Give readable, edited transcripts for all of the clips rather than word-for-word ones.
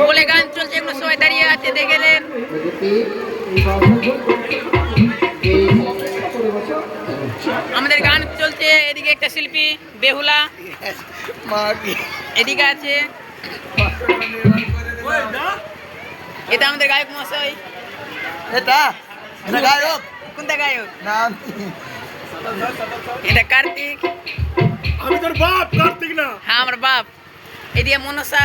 বলে গান চলছে, এগুলো সবাই দাঁড়িয়ে আছে দেখলেন। আমাদের গান চলছে, এদিকে একটা শিল্পী বেহুলা এদিকে আছে, এটা আমাদের গায়ক মশাই। এটা গায়ক, কোনটা গায়ক? নাম এটা কার্তিক। আমি তোর বাপ কার্তিক না। হ্যাঁ আমার বাপ। এদিকে মনসা,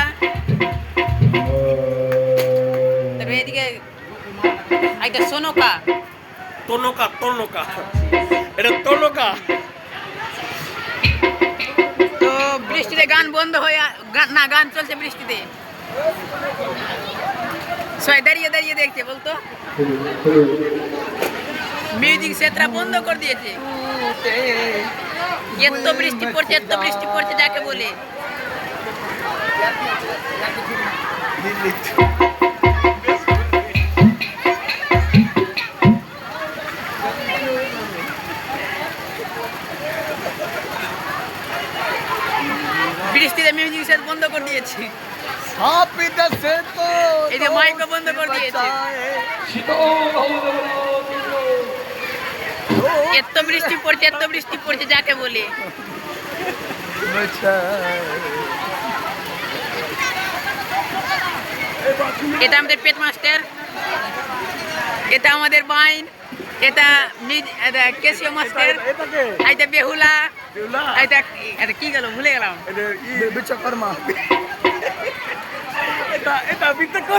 তারপরে এদিকে একটা সোনকা। তনকা তনকা, এটা তনকা। তো বৃষ্টিতে গান বন্ধ হয়ে না, গান চলছে বৃষ্টিতে, সবাই দাঁড়িয়ে দাঁড়িয়ে দেখছে বলতো। মিউজিক সেটরা বন্ধ করে দিয়েছে, এত বৃষ্টি পড়ছে, এত বৃষ্টি পড়ছে যাকে বলে। বৃষ্টিতে মিউজিক সেট বন্ধ করে দিয়েছে, এই যে মাইকও বন্ধ করে দিয়েছে। এত বৃষ্টি পড়ছে, এত বৃষ্টি পড়ছে যাকে বলে। এটা আমাদের পেট মাস্টার, এটা আমাদের বাইন, এটা কেশিও মাস্টার, এটা বেহুলা, এটা কি গেল ভুলে গেলাম। বিশ্বকর্মা। এটা